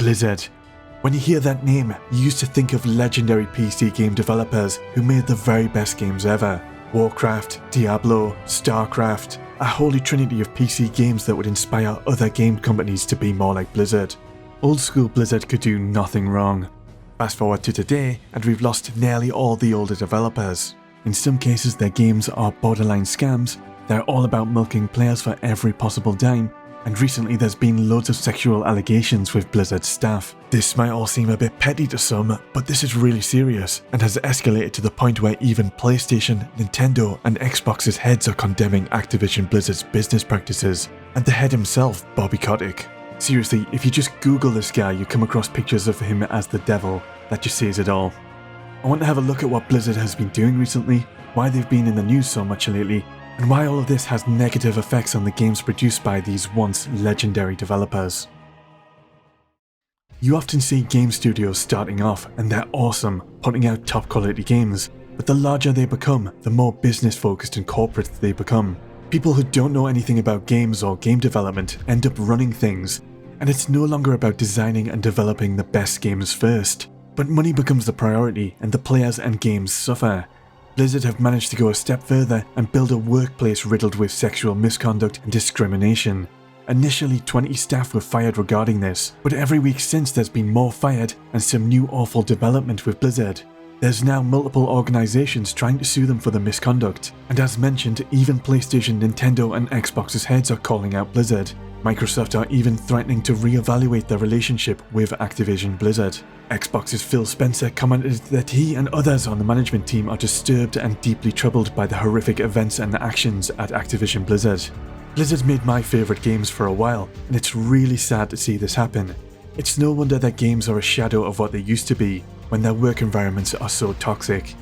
Blizzard. When you hear that name, you used to think of legendary PC game developers who made the very best games ever. Warcraft, Diablo, Starcraft, a holy trinity of PC games that would inspire other game companies to be more like Blizzard. Old school Blizzard could do nothing wrong. Fast forward to today, and we've lost nearly all the older developers. In some cases their games are borderline scams, they're all about milking players for every possible dime, and recently there's been loads of sexual allegations with Blizzard staff. This might all seem a bit petty to some, but this is really serious, and has escalated to the point where even PlayStation, Nintendo and Xbox's heads are condemning Activision Blizzard's business practices, and the head himself, Bobby Kotick. Seriously, if you just Google this guy, you come across pictures of him as the devil. That just says it all. I want to have a look at what Blizzard has been doing recently, why they've been in the news so much lately, and why all of this has negative effects on the games produced by these once legendary developers. You often see game studios starting off, and they're awesome, putting out top quality games, but the larger they become, the more business focused and corporate they become. People who don't know anything about games or game development end up running things, and it's no longer about designing and developing the best games first, but money becomes the priority and the players and games suffer. Blizzard have managed to go a step further and build a workplace riddled with sexual misconduct and discrimination. Initially 20 staff were fired regarding this, but every week since there's been more fired and some new awful development with Blizzard. There's now multiple organisations trying to sue them for the misconduct, and as mentioned, even PlayStation, Nintendo and Xbox's heads are calling out Blizzard. Microsoft are even threatening to re-evaluate their relationship with Activision Blizzard. Xbox's Phil Spencer commented that he and others on the management team are disturbed and deeply troubled by the horrific events and actions at Activision Blizzard. Blizzard made my favourite games for a while, and it's really sad to see this happen. It's no wonder their games are a shadow of what they used to be, when their work environments are so toxic.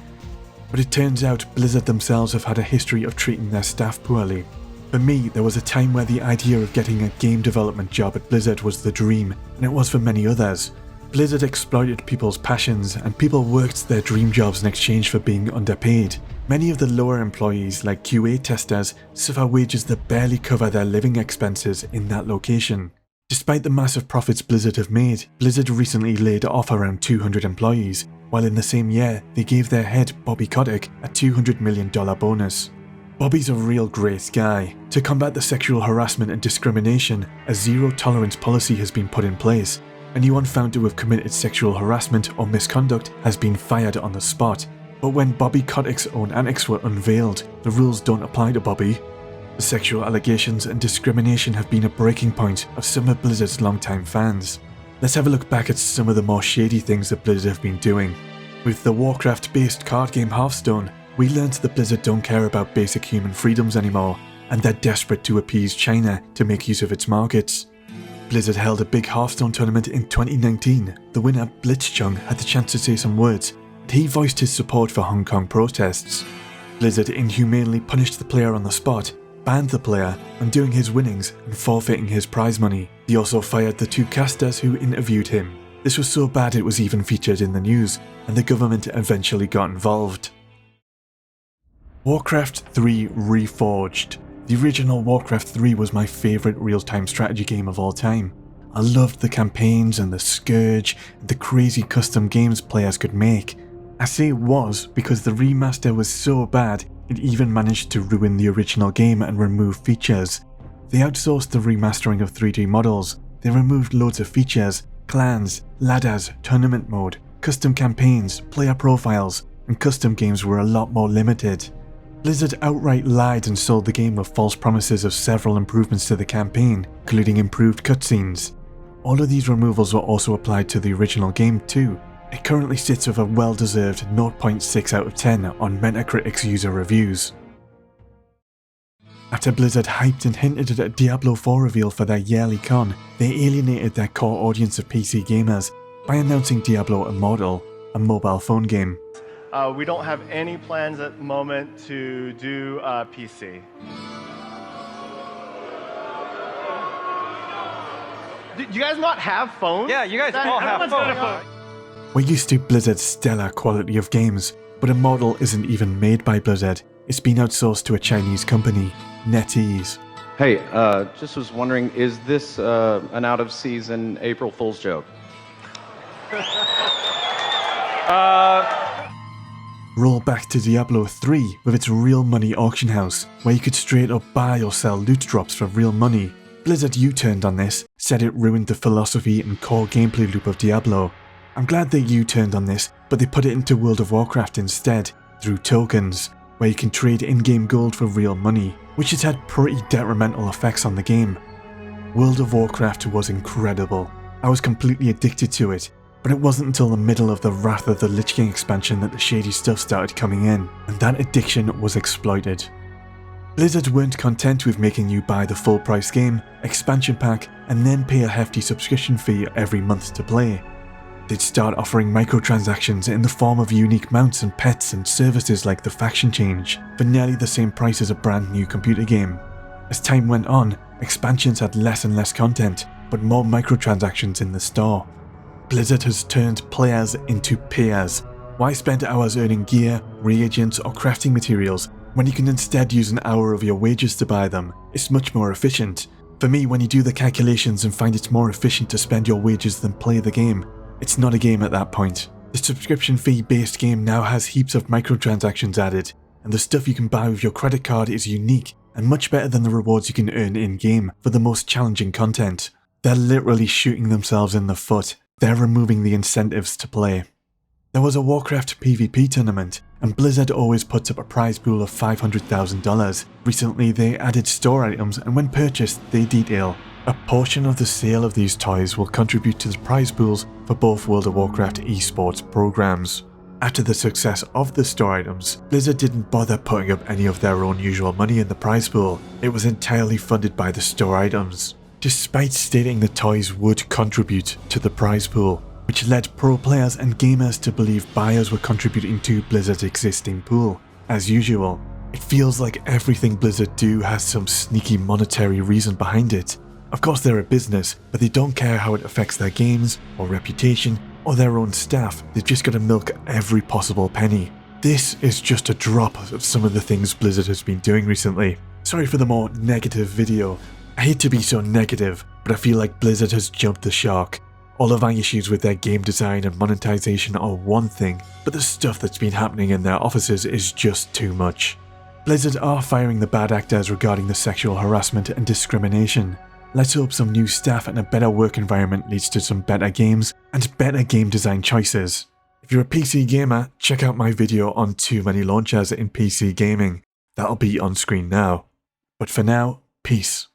But it turns out Blizzard themselves have had a history of treating their staff poorly. For me, there was a time where the idea of getting a game development job at Blizzard was the dream, and it was for many others. Blizzard exploited people's passions, and people worked their dream jobs in exchange for being underpaid. Many of the lower employees, like QA testers, suffer wages that barely cover their living expenses in that location. Despite the massive profits Blizzard have made, Blizzard recently laid off around 200 employees, while in the same year they gave their head, Bobby Kotick, a $200 million bonus. Bobby's a real great guy. To combat the sexual harassment and discrimination, a zero-tolerance policy has been put in place. Anyone found to have committed sexual harassment or misconduct has been fired on the spot. But when Bobby Kotick's own antics were unveiled, the rules don't apply to Bobby. The sexual allegations and discrimination have been a breaking point of some of Blizzard's longtime fans. Let's have a look back at some of the more shady things that Blizzard have been doing. With the Warcraft-based card game Hearthstone, we learned that Blizzard don't care about basic human freedoms anymore, and they're desperate to appease China to make use of its markets. Blizzard held a big Hearthstone tournament in 2019. The winner, Blitzchung, had the chance to say some words, and he voiced his support for Hong Kong protests. Blizzard inhumanely punished the player on the spot, banned the player, undoing his winnings and forfeiting his prize money. He also fired the 2 casters who interviewed him. This was so bad it was even featured in the news, and the government eventually got involved. Warcraft 3 Reforged. The original Warcraft 3 was my favourite real-time strategy game of all time. I loved the campaigns and the Scourge and the crazy custom games players could make. I say was because the remaster was so bad it even managed to ruin the original game and remove features. They outsourced the remastering of 3D models. They removed loads of features, clans, ladders, tournament mode, custom campaigns, player profiles, and custom games were a lot more limited. Blizzard outright lied and sold the game with false promises of several improvements to the campaign, including improved cutscenes. All of these removals were also applied to the original game too. It currently sits with a well-deserved 0.6 out of 10 on Metacritic's user reviews. After Blizzard hyped and hinted at a Diablo 4 reveal for their yearly con, they alienated their core audience of PC gamers by announcing Diablo Immortal, a mobile phone game. We don't have any plans at the moment to do PC. Do you guys not have phones? Yeah, you guys all have phones. We're used to Blizzard's stellar quality of games, but Immortal isn't even made by Blizzard. It's been outsourced to a Chinese company, NetEase. Hey, just was wondering, is this an out-of-season April Fool's joke? Roll back to Diablo 3 with its real money auction house, where you could straight up buy or sell loot drops for real money. Blizzard U-turned on this, said it ruined the philosophy and core gameplay loop of Diablo. I'm glad they U-turned on this, but they put it into World of Warcraft instead, through tokens, where you can trade in-game gold for real money, which has had pretty detrimental effects on the game. World of Warcraft was incredible. I was completely addicted to it, but it wasn't until the middle of the Wrath of the Lich King expansion that the shady stuff started coming in, and that addiction was exploited. Blizzard weren't content with making you buy the full price game, expansion pack, and then pay a hefty subscription fee every month to play. They'd start offering microtransactions in the form of unique mounts and pets and services like the faction change, for nearly the same price as a brand new computer game. As time went on, expansions had less and less content, but more microtransactions in the store. Blizzard has turned players into payers. Why spend hours earning gear, reagents, or crafting materials when you can instead use an hour of your wages to buy them? It's much more efficient. For me, when you do the calculations and find it's more efficient to spend your wages than play the game, it's not a game at that point. The subscription fee based game now has heaps of microtransactions added, and the stuff you can buy with your credit card is unique and much better than the rewards you can earn in-game for the most challenging content. They're literally shooting themselves in the foot. They're removing the incentives to play. There was a Warcraft PvP tournament, and Blizzard always puts up a prize pool of $500,000. Recently they added store items, and when purchased they detail. A portion of the sale of these toys will contribute to the prize pools for both World of Warcraft esports programs. After the success of the store items, Blizzard didn't bother putting up any of their own usual money in the prize pool. It was entirely funded by the store items, despite stating the toys would contribute to the prize pool, which led pro players and gamers to believe buyers were contributing to Blizzard's existing pool. As usual, it feels like everything Blizzard do has some sneaky monetary reason behind it. Of course they're a business, but they don't care how it affects their games, or reputation, or their own staff. They've just got to milk every possible penny. This is just a drop of some of the things Blizzard has been doing recently. Sorry for the more negative video. I hate to be so negative, but I feel like Blizzard has jumped the shark. All of my issues with their game design and monetization are one thing, but the stuff that's been happening in their offices is just too much. Blizzard are firing the bad actors regarding the sexual harassment and discrimination. Let's hope some new staff and a better work environment leads to some better games and better game design choices. If you're a PC gamer, check out my video on too many launchers in PC gaming. That'll be on screen now. But for now, peace.